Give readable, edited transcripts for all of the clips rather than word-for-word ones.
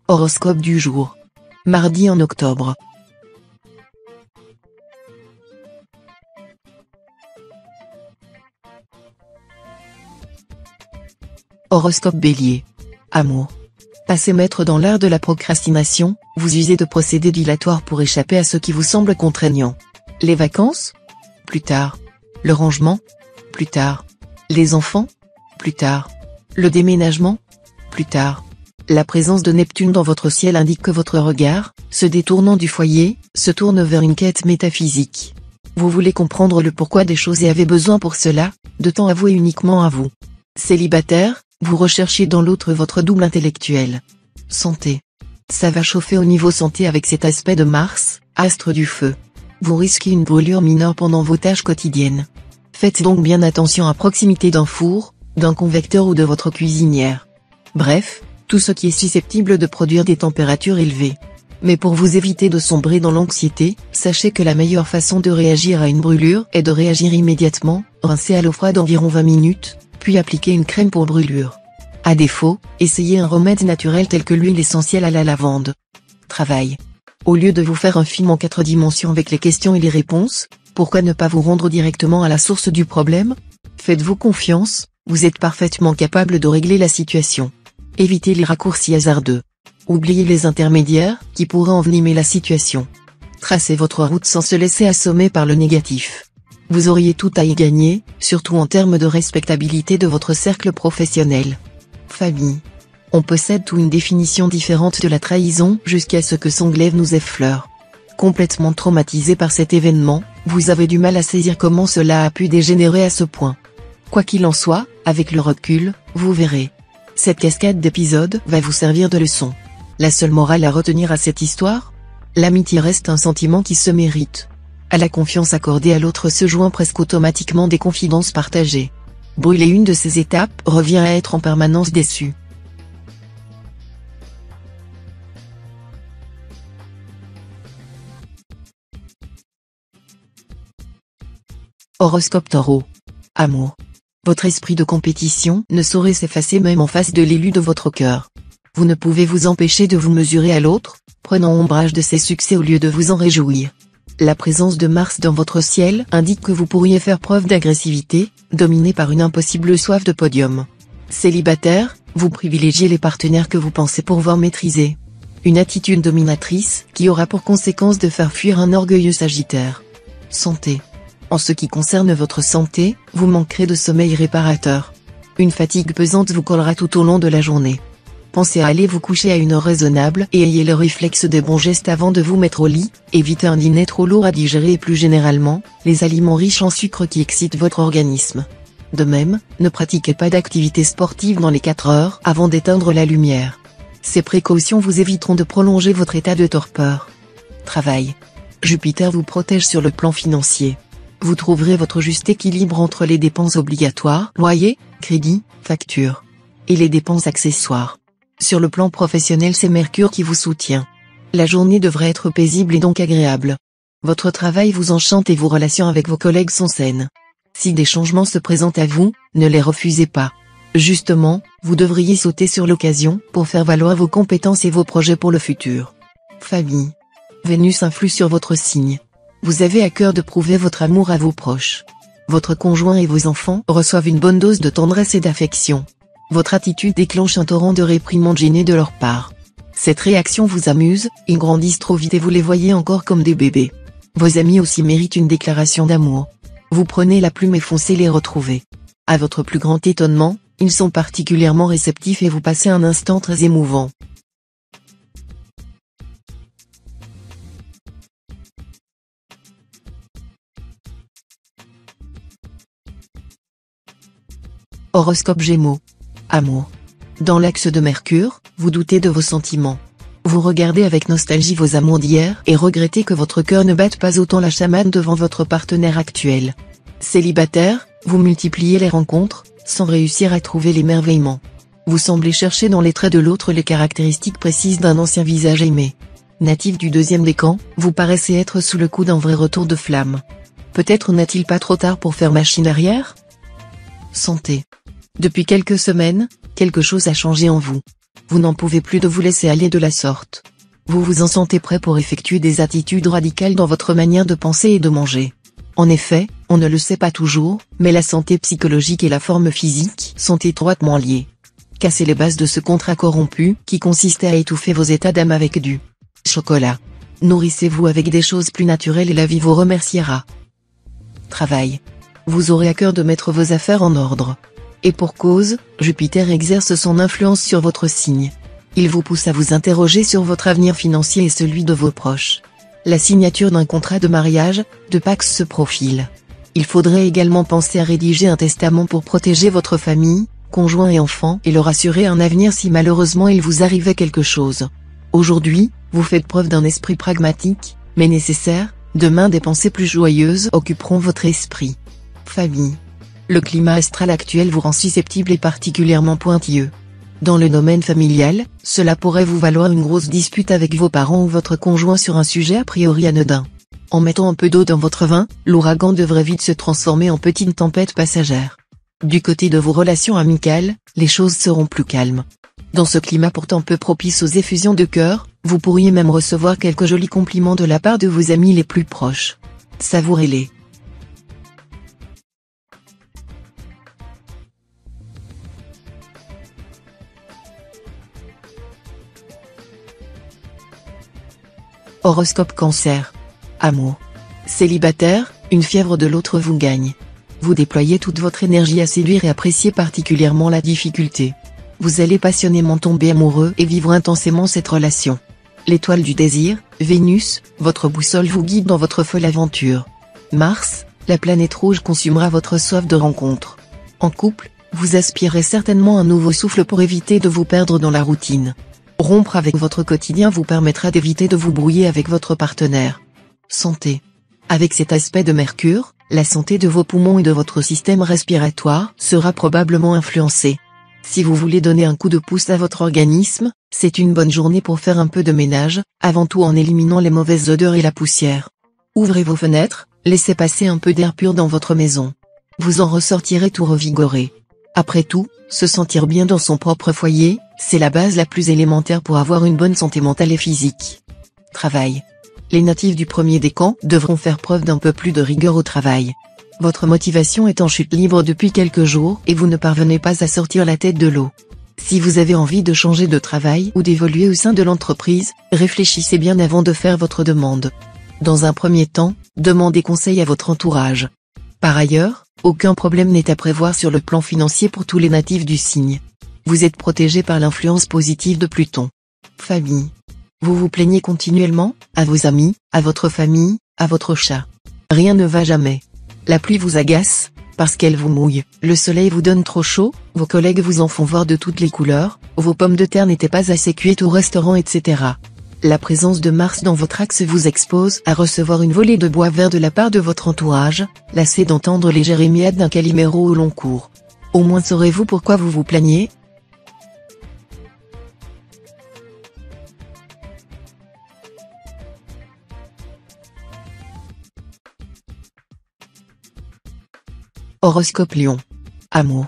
Horoscope du jour. Mardi en octobre. Horoscope Bélier. Amour. Passé maître dans l'art de la procrastination, vous usez de procédés dilatoires pour échapper à ce qui vous semble contraignant. Les vacances? Plus tard. Le rangement? Plus tard. Les enfants? Plus tard. Le déménagement? Plus tard. La présence de Neptune dans votre ciel indique que votre regard, se détournant du foyer, se tourne vers une quête métaphysique. Vous voulez comprendre le pourquoi des choses et avez besoin pour cela, de temps avoué uniquement à vous. Célibataire, vous recherchez dans l'autre votre double intellectuel. Santé. Ça va chauffer au niveau santé avec cet aspect de Mars, astre du feu. Vous risquez une brûlure mineure pendant vos tâches quotidiennes. Faites donc bien attention à proximité d'un four, d'un convecteur ou de votre cuisinière. Bref, tout ce qui est susceptible de produire des températures élevées. Mais pour vous éviter de sombrer dans l'anxiété, sachez que la meilleure façon de réagir à une brûlure est de réagir immédiatement, rincer à l'eau froide environ 20 minutes, puis appliquer une crème pour brûlure. À défaut, essayez un remède naturel tel que l'huile essentielle à la lavande. Travail. Au lieu de vous faire un film en 4 dimensions avec les questions et les réponses, pourquoi ne pas vous rendre directement à la source du problème? Faites-vous confiance, vous êtes parfaitement capable de régler la situation. Évitez les raccourcis hasardeux. Oubliez les intermédiaires, qui pourraient envenimer la situation. Tracez votre route sans se laisser assommer par le négatif. Vous auriez tout à y gagner, surtout en termes de respectabilité de votre cercle professionnel. Famille. On possède tout une définition différente de la trahison jusqu'à ce que son glaive nous effleure. Complètement traumatisé par cet événement, vous avez du mal à saisir comment cela a pu dégénérer à ce point. Quoi qu'il en soit, avec le recul, vous verrez. Cette cascade d'épisodes va vous servir de leçon. La seule morale à retenir à cette histoire? L'amitié reste un sentiment qui se mérite. À la confiance accordée à l'autre se joint presque automatiquement des confidences partagées. Brûler une de ces étapes revient à être en permanence déçu. Horoscope Taureau. Amour. Votre esprit de compétition ne saurait s'effacer même en face de l'élu de votre cœur. Vous ne pouvez vous empêcher de vous mesurer à l'autre, prenant ombrage de ses succès au lieu de vous en réjouir. La présence de Mars dans votre ciel indique que vous pourriez faire preuve d'agressivité, dominé par une impossible soif de podium. Célibataire, vous privilégiez les partenaires que vous pensez pouvoir maîtriser. Une attitude dominatrice qui aura pour conséquence de faire fuir un orgueilleux Sagittaire. Santé. En ce qui concerne votre santé, vous manquerez de sommeil réparateur. Une fatigue pesante vous collera tout au long de la journée. Pensez à aller vous coucher à une heure raisonnable et ayez le réflexe des bons gestes avant de vous mettre au lit, évitez un dîner trop lourd à digérer et plus généralement, les aliments riches en sucre qui excitent votre organisme. De même, ne pratiquez pas d'activité sportive dans les 4 heures avant d'éteindre la lumière. Ces précautions vous éviteront de prolonger votre état de torpeur. Travail. Jupiter vous protège sur le plan financier. Vous trouverez votre juste équilibre entre les dépenses obligatoires, loyer, crédit, facture, et les dépenses accessoires. Sur le plan professionnel, c'est Mercure qui vous soutient. La journée devrait être paisible et donc agréable. Votre travail vous enchante et vos relations avec vos collègues sont saines. Si des changements se présentent à vous, ne les refusez pas. Justement, vous devriez sauter sur l'occasion pour faire valoir vos compétences et vos projets pour le futur. Famille. Vénus influe sur votre signe. Vous avez à cœur de prouver votre amour à vos proches. Votre conjoint et vos enfants reçoivent une bonne dose de tendresse et d'affection. Votre attitude déclenche un torrent de réprimandes gênées de leur part. Cette réaction vous amuse, ils grandissent trop vite et vous les voyez encore comme des bébés. Vos amis aussi méritent une déclaration d'amour. Vous prenez la plume et foncez les retrouver. À votre plus grand étonnement, ils sont particulièrement réceptifs et vous passez un instant très émouvant. Horoscope Gémeaux. Amour. Dans l'axe de Mercure, vous doutez de vos sentiments. Vous regardez avec nostalgie vos amours d'hier et regrettez que votre cœur ne batte pas autant la chamade devant votre partenaire actuel. Célibataire, vous multipliez les rencontres, sans réussir à trouver l'émerveillement. Vous semblez chercher dans les traits de l'autre les caractéristiques précises d'un ancien visage aimé. Natif du 2e décan, vous paraissez être sous le coup d'un vrai retour de flamme. Peut-être n'est-il pas trop tard pour faire machine arrière? Santé. Depuis quelques semaines, quelque chose a changé en vous. Vous n'en pouvez plus de vous laisser aller de la sorte. Vous vous en sentez prêt pour effectuer des attitudes radicales dans votre manière de penser et de manger. En effet, on ne le sait pas toujours, mais la santé psychologique et la forme physique sont étroitement liées. Cassez les bases de ce contrat corrompu qui consistait à étouffer vos états d'âme avec du chocolat. Nourrissez-vous avec des choses plus naturelles et la vie vous remerciera. Travail. Vous aurez à cœur de mettre vos affaires en ordre. Et pour cause, Jupiter exerce son influence sur votre signe. Il vous pousse à vous interroger sur votre avenir financier et celui de vos proches. La signature d'un contrat de mariage, de Pax se profile. Il faudrait également penser à rédiger un testament pour protéger votre famille, conjoint et enfants et leur assurer un avenir si malheureusement il vous arrivait quelque chose. Aujourd'hui, vous faites preuve d'un esprit pragmatique, mais nécessaire. Demain des pensées plus joyeuses occuperont votre esprit. Famille. Le climat astral actuel vous rend susceptible et particulièrement pointilleux. Dans le domaine familial, cela pourrait vous valoir une grosse dispute avec vos parents ou votre conjoint sur un sujet a priori anodin. En mettant un peu d'eau dans votre vin, l'ouragan devrait vite se transformer en petite tempête passagère. Du côté de vos relations amicales, les choses seront plus calmes. Dans ce climat pourtant peu propice aux effusions de cœur, vous pourriez même recevoir quelques jolis compliments de la part de vos amis les plus proches. Savourez-les. Horoscope Cancer. Amour. Célibataire, une fièvre de l'autre vous gagne. Vous déployez toute votre énergie à séduire et apprécier particulièrement la difficulté. Vous allez passionnément tomber amoureux et vivre intensément cette relation. L'étoile du désir, Vénus, votre boussole vous guide dans votre folle aventure. Mars, la planète rouge consumera votre soif de rencontre. En couple, vous aspirez certainement un nouveau souffle pour éviter de vous perdre dans la routine. Rompre avec votre quotidien vous permettra d'éviter de vous brouiller avec votre partenaire. Santé. Avec cet aspect de Mercure, la santé de vos poumons et de votre système respiratoire sera probablement influencée. Si vous voulez donner un coup de pouce à votre organisme, c'est une bonne journée pour faire un peu de ménage, avant tout en éliminant les mauvaises odeurs et la poussière. Ouvrez vos fenêtres, laissez passer un peu d'air pur dans votre maison. Vous en ressortirez tout revigoré. Après tout, se sentir bien dans son propre foyer, c'est la base la plus élémentaire pour avoir une bonne santé mentale et physique. Travail. Les natifs du premier décan devront faire preuve d'un peu plus de rigueur au travail. Votre motivation est en chute libre depuis quelques jours et vous ne parvenez pas à sortir la tête de l'eau. Si vous avez envie de changer de travail ou d'évoluer au sein de l'entreprise, réfléchissez bien avant de faire votre demande. Dans un premier temps, demandez conseil à votre entourage. Par ailleurs, aucun problème n'est à prévoir sur le plan financier pour tous les natifs du signe. Vous êtes protégé par l'influence positive de Pluton. Famille. Vous vous plaignez continuellement, à vos amis, à votre famille, à votre chat. Rien ne va jamais. La pluie vous agace, parce qu'elle vous mouille, le soleil vous donne trop chaud, vos collègues vous en font voir de toutes les couleurs, vos pommes de terre n'étaient pas assez cuites au restaurant etc. La présence de Mars dans votre axe vous expose à recevoir une volée de bois vert de la part de votre entourage, lassé d'entendre les jérémiades d'un Calimero au long cours. Au moins saurez-vous pourquoi vous vous plaignez ? Horoscope Lion. Amour.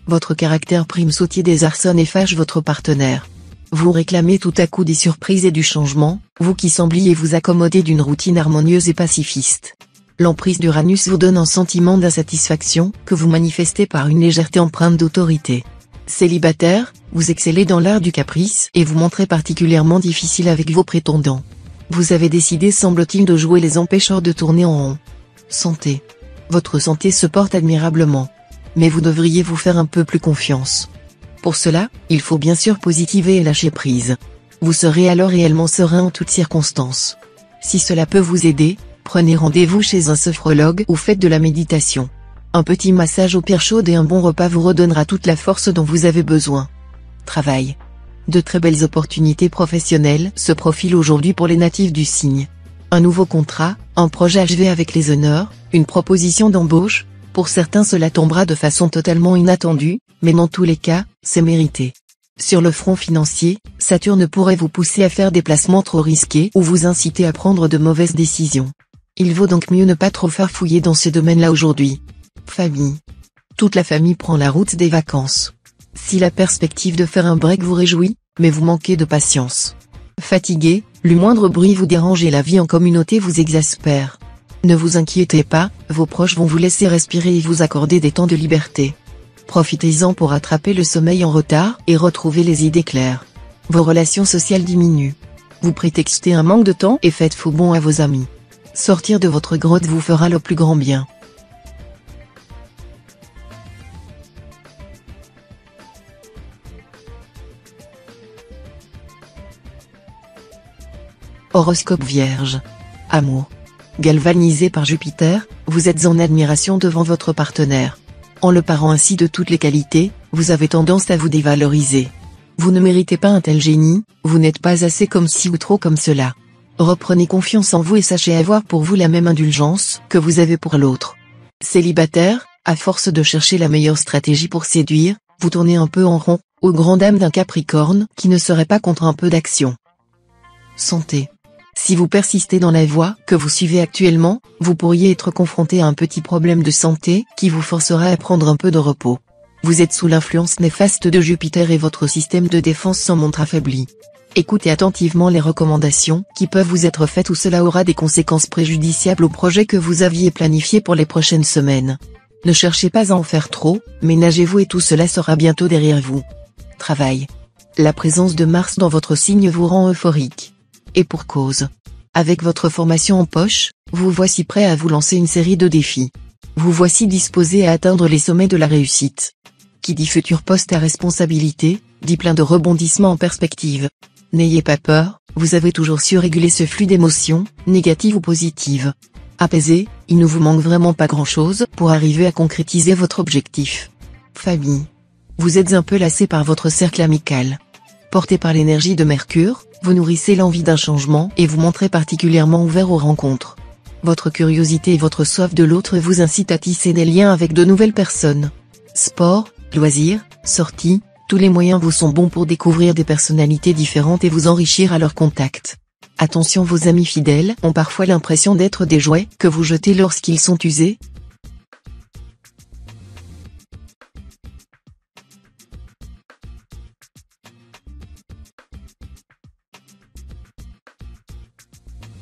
Votre caractère prime sautier désarçonne et fâche votre partenaire. Vous réclamez tout à coup des surprises et du changement, vous qui sembliez vous accommoder d'une routine harmonieuse et pacifiste. L'emprise d'Uranus vous donne un sentiment d'insatisfaction que vous manifestez par une légèreté empreinte d'autorité. Célibataire, vous excellez dans l'art du caprice et vous montrez particulièrement difficile avec vos prétendants. Vous avez décidé semble-t-il de jouer les empêcheurs de tourner en rond. Santé. Votre santé se porte admirablement. Mais vous devriez vous faire un peu plus confiance. Pour cela, il faut bien sûr positiver et lâcher prise. Vous serez alors réellement serein en toutes circonstances. Si cela peut vous aider, prenez rendez-vous chez un sophrologue ou faites de la méditation. Un petit massage aux pierres chaudes et un bon repas vous redonnera toute la force dont vous avez besoin. Travail. De très belles opportunités professionnelles se profilent aujourd'hui pour les natifs du signe. Un nouveau contrat, un projet achevé avec les honneurs, une proposition d'embauche, pour certains cela tombera de façon totalement inattendue, mais dans tous les cas, c'est mérité. Sur le front financier, Saturne pourrait vous pousser à faire des placements trop risqués ou vous inciter à prendre de mauvaises décisions. Il vaut donc mieux ne pas trop farfouiller dans ces domaines-là aujourd'hui. Famille. Toute la famille prend la route des vacances. Si la perspective de faire un break vous réjouit, mais vous manquez de patience. Fatigué, le moindre bruit vous dérange et la vie en communauté vous exaspère. Ne vous inquiétez pas, vos proches vont vous laisser respirer et vous accorder des temps de liberté. Profitez-en pour rattraper le sommeil en retard et retrouver les idées claires. Vos relations sociales diminuent. Vous prétextez un manque de temps et faites faux bond à vos amis. Sortir de votre grotte vous fera le plus grand bien. Horoscope Vierge. Amour. Galvanisé par Jupiter, vous êtes en admiration devant votre partenaire. En le parant ainsi de toutes les qualités, vous avez tendance à vous dévaloriser. Vous ne méritez pas un tel génie, vous n'êtes pas assez comme ci ou trop comme cela. Reprenez confiance en vous et sachez avoir pour vous la même indulgence que vous avez pour l'autre. Célibataire, à force de chercher la meilleure stratégie pour séduire, vous tournez un peu en rond, aux grandes dames d'un Capricorne qui ne serait pas contre un peu d'action. Santé. Si vous persistez dans la voie que vous suivez actuellement, vous pourriez être confronté à un petit problème de santé qui vous forcera à prendre un peu de repos. Vous êtes sous l'influence néfaste de Jupiter et votre système de défense s'en montre affaibli. Écoutez attentivement les recommandations qui peuvent vous être faites ou cela aura des conséquences préjudiciables au projet que vous aviez planifié pour les prochaines semaines. Ne cherchez pas à en faire trop, ménagez-vous et tout cela sera bientôt derrière vous. Travail. La présence de Mars dans votre signe vous rend euphorique. Et pour cause. Avec votre formation en poche, vous voici prêt à vous lancer une série de défis. Vous voici disposé à atteindre les sommets de la réussite. Qui dit futur poste à responsabilité, dit plein de rebondissements en perspective. N'ayez pas peur, vous avez toujours su réguler ce flux d'émotions, négatives ou positives. Apaisé, il ne vous manque vraiment pas grand-chose pour arriver à concrétiser votre objectif. Famille. Vous êtes un peu lassé par votre cercle amical. Porté par l'énergie de Mercure, vous nourrissez l'envie d'un changement et vous montrez particulièrement ouvert aux rencontres. Votre curiosité et votre soif de l'autre vous incitent à tisser des liens avec de nouvelles personnes. Sport, loisirs, sorties, tous les moyens vous sont bons pour découvrir des personnalités différentes et vous enrichir à leur contact. Attention, vos amis fidèles ont parfois l'impression d'être des jouets que vous jetez lorsqu'ils sont usés.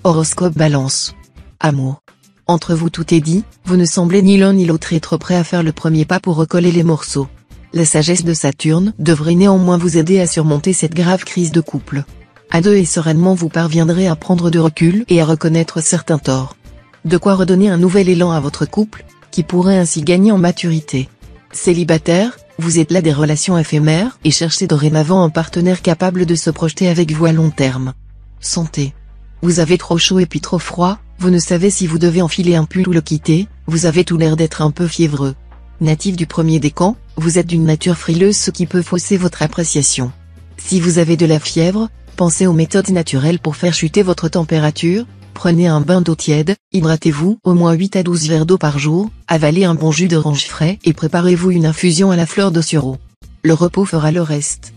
Horoscope Balance. Amour. Entre vous tout est dit, vous ne semblez ni l'un ni l'autre être prêt à faire le premier pas pour recoller les morceaux. La sagesse de Saturne devrait néanmoins vous aider à surmonter cette grave crise de couple. À deux et sereinement vous parviendrez à prendre de recul et à reconnaître certains torts. De quoi redonner un nouvel élan à votre couple, qui pourrait ainsi gagner en maturité. Célibataire, vous êtes là des relations éphémères et cherchez dorénavant un partenaire capable de se projeter avec vous à long terme. Santé. Vous avez trop chaud et puis trop froid, vous ne savez si vous devez enfiler un pull ou le quitter, vous avez tout l'air d'être un peu fiévreux. Natif du premier décan, vous êtes d'une nature frileuse, ce qui peut fausser votre appréciation. Si vous avez de la fièvre, pensez aux méthodes naturelles pour faire chuter votre température, prenez un bain d'eau tiède, hydratez-vous au moins 8 à 12 verres d'eau par jour, avalez un bon jus d'orange frais et préparez-vous une infusion à la fleur de sureau. Le repos fera le reste.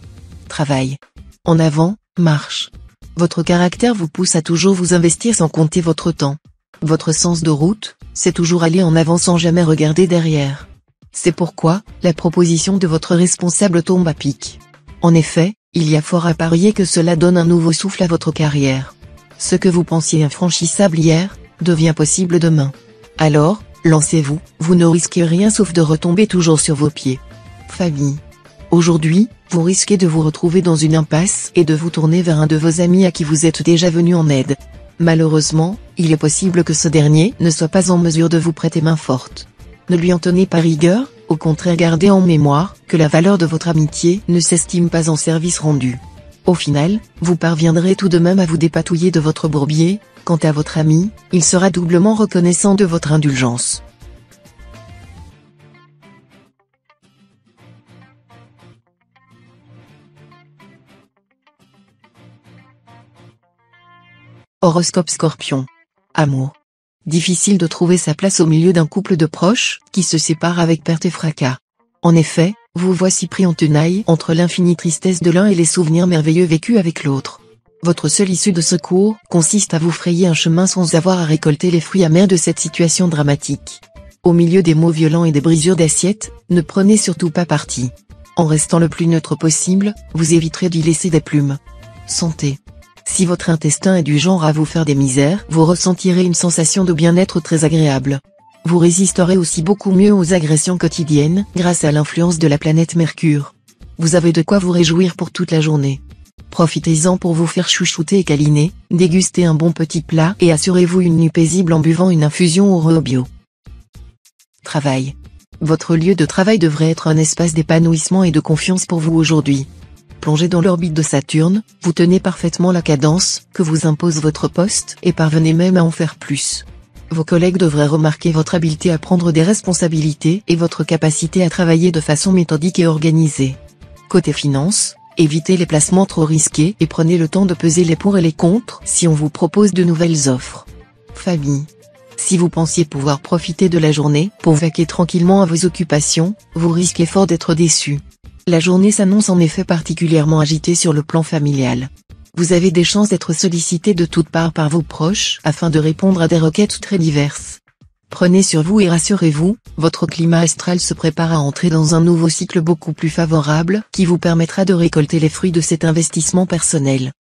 Travail. En avant, marche. Votre caractère vous pousse à toujours vous investir sans compter votre temps. Votre sens de route, c'est toujours aller en avant sans jamais regarder derrière. C'est pourquoi, la proposition de votre responsable tombe à pic. En effet, il y a fort à parier que cela donne un nouveau souffle à votre carrière. Ce que vous pensiez infranchissable hier, devient possible demain. Alors, lancez-vous, vous ne risquez rien sauf de retomber toujours sur vos pieds. Famille. Aujourd'hui, vous risquez de vous retrouver dans une impasse et de vous tourner vers un de vos amis à qui vous êtes déjà venu en aide. Malheureusement, il est possible que ce dernier ne soit pas en mesure de vous prêter main forte. Ne lui en tenez pas rigueur, au contraire gardez en mémoire que la valeur de votre amitié ne s'estime pas en service rendu. Au final, vous parviendrez tout de même à vous dépatouiller de votre bourbier. Quant à votre ami, il sera doublement reconnaissant de votre indulgence. Horoscope Scorpion. Amour. Difficile de trouver sa place au milieu d'un couple de proches qui se sépare avec perte et fracas. En effet, vous voici pris en tenaille entre l'infinie tristesse de l'un et les souvenirs merveilleux vécus avec l'autre. Votre seule issue de secours consiste à vous frayer un chemin sans avoir à récolter les fruits amers de cette situation dramatique. Au milieu des mots violents et des brisures d'assiettes, ne prenez surtout pas parti. En restant le plus neutre possible, vous éviterez d'y laisser des plumes. Santé. Si votre intestin est du genre à vous faire des misères, vous ressentirez une sensation de bien-être très agréable. Vous résisterez aussi beaucoup mieux aux agressions quotidiennes, grâce à l'influence de la planète Mercure. Vous avez de quoi vous réjouir pour toute la journée. Profitez-en pour vous faire chouchouter et câliner, dégustez un bon petit plat et assurez-vous une nuit paisible en buvant une infusion au Rhubio. Travail. Votre lieu de travail devrait être un espace d'épanouissement et de confiance pour vous aujourd'hui. Plongé dans l'orbite de Saturne, vous tenez parfaitement la cadence que vous impose votre poste et parvenez même à en faire plus. Vos collègues devraient remarquer votre habileté à prendre des responsabilités et votre capacité à travailler de façon méthodique et organisée. Côté finance, évitez les placements trop risqués et prenez le temps de peser les pour et les contre si on vous propose de nouvelles offres. Famille. Si vous pensiez pouvoir profiter de la journée pour vaquer tranquillement à vos occupations, vous risquez fort d'être déçu. La journée s'annonce en effet particulièrement agitée sur le plan familial. Vous avez des chances d'être sollicité de toutes parts par vos proches afin de répondre à des requêtes très diverses. Prenez sur vous et rassurez-vous, votre climat astral se prépare à entrer dans un nouveau cycle beaucoup plus favorable qui vous permettra de récolter les fruits de cet investissement personnel.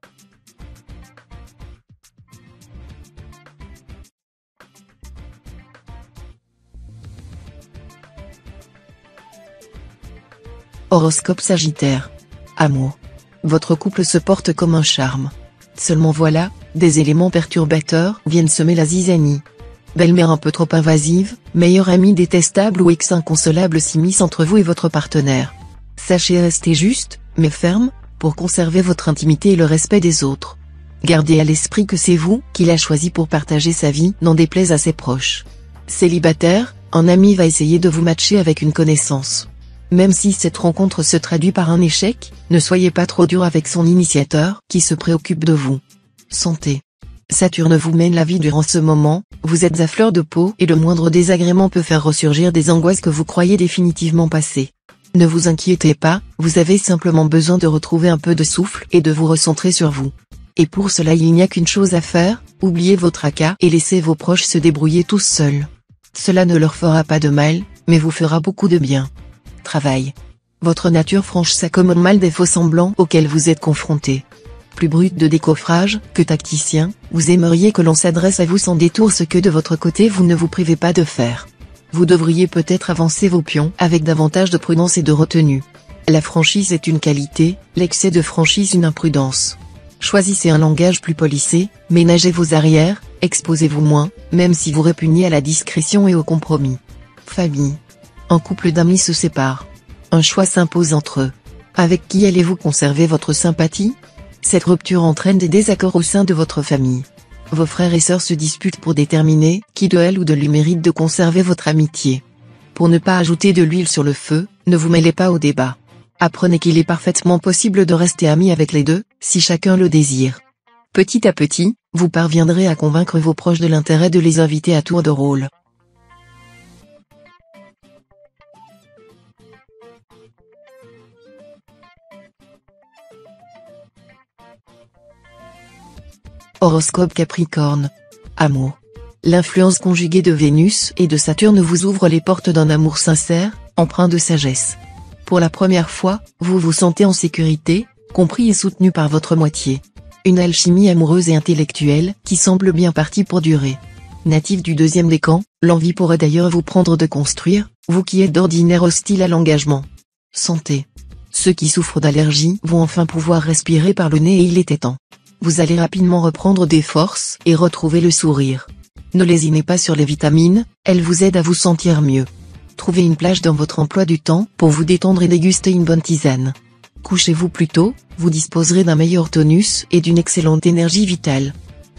Horoscope Sagittaire. Amour. Votre couple se porte comme un charme. Seulement voilà, des éléments perturbateurs viennent semer la zizanie. Belle-mère un peu trop invasive, meilleure amie détestable ou ex inconsolable s'immisce entre vous et votre partenaire. Sachez rester juste, mais ferme, pour conserver votre intimité et le respect des autres. Gardez à l'esprit que c'est vous qui l'a choisi pour partager sa vie, n'en déplaise à ses proches. Célibataire, un ami va essayer de vous matcher avec une connaissance. Même si cette rencontre se traduit par un échec, ne soyez pas trop dur avec son initiateur qui se préoccupe de vous. Santé. Saturne vous mène la vie durant ce moment, vous êtes à fleur de peau et le moindre désagrément peut faire ressurgir des angoisses que vous croyez définitivement passées. Ne vous inquiétez pas, vous avez simplement besoin de retrouver un peu de souffle et de vous recentrer sur vous. Et pour cela il n'y a qu'une chose à faire, oubliez vos tracas et laissez vos proches se débrouiller tous seuls. Cela ne leur fera pas de mal, mais vous fera beaucoup de bien. Travail. Votre nature franche s'accommode mal des faux-semblants auxquels vous êtes confronté. Plus brut de décoffrage que tacticien, vous aimeriez que l'on s'adresse à vous sans détour, ce que de votre côté vous ne vous privez pas de faire. Vous devriez peut-être avancer vos pions avec davantage de prudence et de retenue. La franchise est une qualité, l'excès de franchise une imprudence. Choisissez un langage plus policé, ménagez vos arrières, exposez-vous moins, même si vous répugnez à la discrétion et au compromis. Famille. Un couple d'amis se sépare. Un choix s'impose entre eux. Avec qui allez-vous conserver votre sympathie? Cette rupture entraîne des désaccords au sein de votre famille. Vos frères et sœurs se disputent pour déterminer qui de elle ou de lui mérite de conserver votre amitié. Pour ne pas ajouter de l'huile sur le feu, ne vous mêlez pas au débat. Apprenez qu'il est parfaitement possible de rester amis avec les deux, si chacun le désire. Petit à petit, vous parviendrez à convaincre vos proches de l'intérêt de les inviter à tour de rôle. Horoscope Capricorne. Amour. L'influence conjuguée de Vénus et de Saturne vous ouvre les portes d'un amour sincère, empreint de sagesse. Pour la première fois, vous vous sentez en sécurité, compris et soutenu par votre moitié. Une alchimie amoureuse et intellectuelle qui semble bien partie pour durer. Natif du deuxième décan, l'envie pourrait d'ailleurs vous prendre de construire, vous qui êtes d'ordinaire hostile à l'engagement. Santé. Ceux qui souffrent d'allergies vont enfin pouvoir respirer par le nez et il était temps. Vous allez rapidement reprendre des forces et retrouver le sourire. Ne lésinez pas sur les vitamines, elles vous aident à vous sentir mieux. Trouvez une plage dans votre emploi du temps pour vous détendre et déguster une bonne tisane. Couchez-vous plus tôt, vous disposerez d'un meilleur tonus et d'une excellente énergie vitale.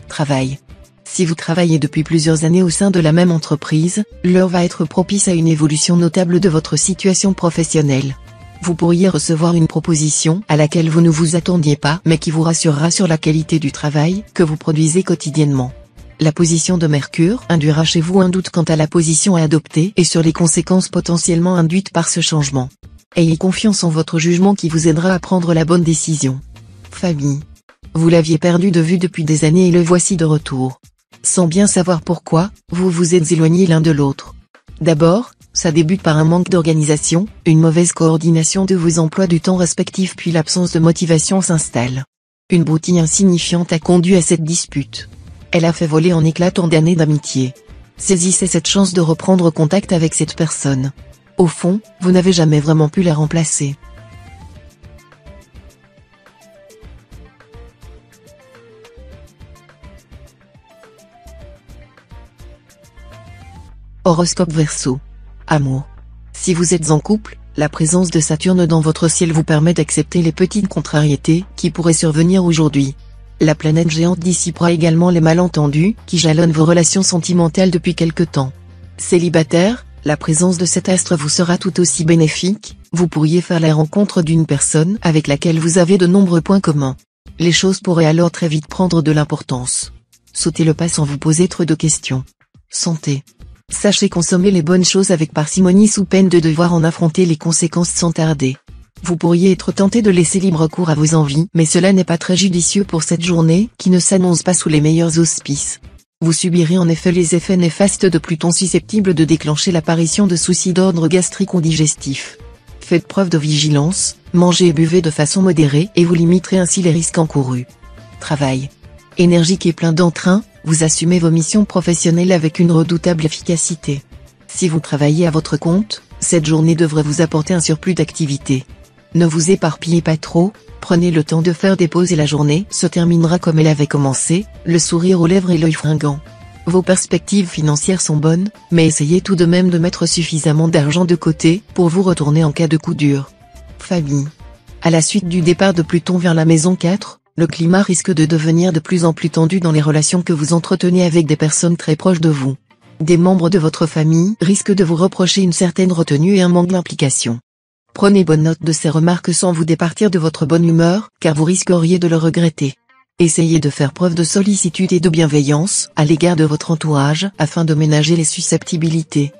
Travail. Si vous travaillez depuis plusieurs années au sein de la même entreprise, l'heure va être propice à une évolution notable de votre situation professionnelle. Vous pourriez recevoir une proposition à laquelle vous ne vous attendiez pas mais qui vous rassurera sur la qualité du travail que vous produisez quotidiennement. La position de Mercure induira chez vous un doute quant à la position à adopter et sur les conséquences potentiellement induites par ce changement. Ayez confiance en votre jugement qui vous aidera à prendre la bonne décision. Famille. Vous l'aviez perdu de vue depuis des années et le voici de retour. Sans bien savoir pourquoi, vous vous êtes éloignés l'un de l'autre. D'abord, Ça débute par un manque d'organisation, une mauvaise coordination de vos emplois du temps respectifs puis l'absence de motivation s'installe. Une broutille insignifiante a conduit à cette dispute. Elle a fait voler en éclats tant d'années d'amitié. Saisissez cette chance de reprendre contact avec cette personne. Au fond, vous n'avez jamais vraiment pu la remplacer. Horoscope Verseau. Amour. Si vous êtes en couple, la présence de Saturne dans votre ciel vous permet d'accepter les petites contrariétés qui pourraient survenir aujourd'hui. La planète géante dissipera également les malentendus qui jalonnent vos relations sentimentales depuis quelque temps. Célibataire, la présence de cet astre vous sera tout aussi bénéfique, vous pourriez faire la rencontre d'une personne avec laquelle vous avez de nombreux points communs. Les choses pourraient alors très vite prendre de l'importance. Sautez le pas sans vous poser trop de questions. Santé. Sachez consommer les bonnes choses avec parcimonie sous peine de devoir en affronter les conséquences sans tarder. Vous pourriez être tenté de laisser libre cours à vos envies, mais cela n'est pas très judicieux pour cette journée qui ne s'annonce pas sous les meilleurs auspices. Vous subirez en effet les effets néfastes de Pluton susceptibles de déclencher l'apparition de soucis d'ordre gastrique ou digestif. Faites preuve de vigilance, mangez et buvez de façon modérée et vous limiterez ainsi les risques encourus. Travail. Énergique et plein d'entrain, vous assumez vos missions professionnelles avec une redoutable efficacité. Si vous travaillez à votre compte, cette journée devrait vous apporter un surplus d'activité. Ne vous éparpillez pas trop, prenez le temps de faire des pauses et la journée se terminera comme elle avait commencé, le sourire aux lèvres et l'œil fringant. Vos perspectives financières sont bonnes, mais essayez tout de même de mettre suffisamment d'argent de côté pour vous retourner en cas de coup dur. Famille. À la suite du départ de Pluton vers la maison 4, le climat risque de devenir de plus en plus tendu dans les relations que vous entretenez avec des personnes très proches de vous. Des membres de votre famille risquent de vous reprocher une certaine retenue et un manque d'implication. Prenez bonne note de ces remarques sans vous départir de votre bonne humeur, car vous risqueriez de le regretter. Essayez de faire preuve de sollicitude et de bienveillance à l'égard de votre entourage afin de ménager les susceptibilités.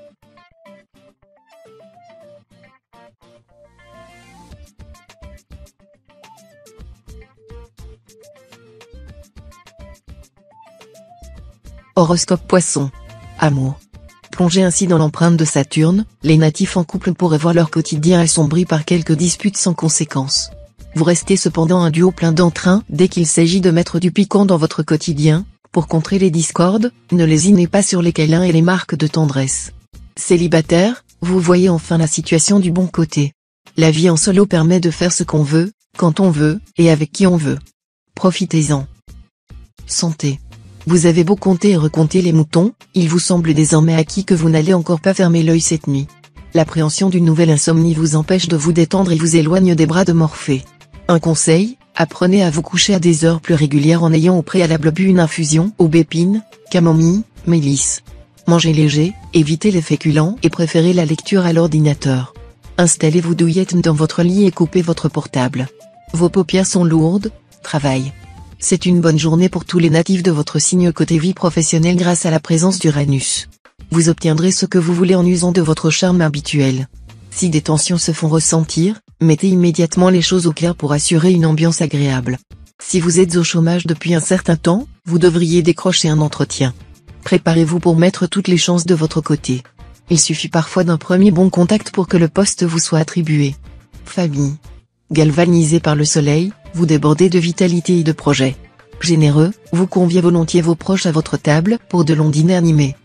Horoscope Poisson. Amour. Plongés ainsi dans l'empreinte de Saturne, les natifs en couple pourraient voir leur quotidien assombri par quelques disputes sans conséquence. Vous restez cependant un duo plein d'entrain dès qu'il s'agit de mettre du piquant dans votre quotidien. Pour contrer les discordes, ne lésinez pas sur les câlins et les marques de tendresse. Célibataire, vous voyez enfin la situation du bon côté. La vie en solo permet de faire ce qu'on veut, quand on veut, et avec qui on veut. Profitez-en. Santé. Vous avez beau compter et recompter les moutons, il vous semble désormais acquis que vous n'allez encore pas fermer l'œil cette nuit. L'appréhension d'une nouvelle insomnie vous empêche de vous détendre et vous éloigne des bras de Morphée. Un conseil, apprenez à vous coucher à des heures plus régulières en ayant au préalable bu une infusion aubépine, camomille, mélisse. Mangez léger, évitez les féculents et préférez la lecture à l'ordinateur. Installez-vous douillette dans votre lit et coupez votre portable. Vos paupières sont lourdes, travail. C'est une bonne journée pour tous les natifs de votre signe côté vie professionnelle grâce à la présence d'Uranus. Vous obtiendrez ce que vous voulez en usant de votre charme habituel. Si des tensions se font ressentir, mettez immédiatement les choses au clair pour assurer une ambiance agréable. Si vous êtes au chômage depuis un certain temps, vous devriez décrocher un entretien. Préparez-vous pour mettre toutes les chances de votre côté. Il suffit parfois d'un premier bon contact pour que le poste vous soit attribué. Famille. Galvanisé par le soleil, vous débordez de vitalité et de projets. Généreux, vous conviez volontiers vos proches à votre table pour de longs dîners animés.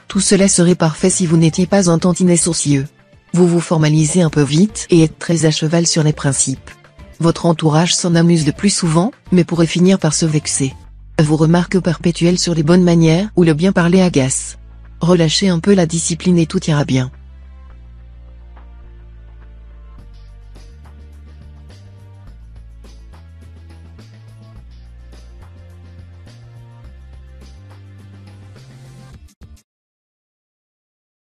Tout cela serait parfait si vous n'étiez pas un tantinet sourcilleux. Vous vous formalisez un peu vite et êtes très à cheval sur les principes. Votre entourage s'en amuse le plus souvent, mais pourrait finir par se vexer. Vos remarques perpétuelles sur les bonnes manières ou le bien parler agacent. Relâchez un peu la discipline et tout ira bien.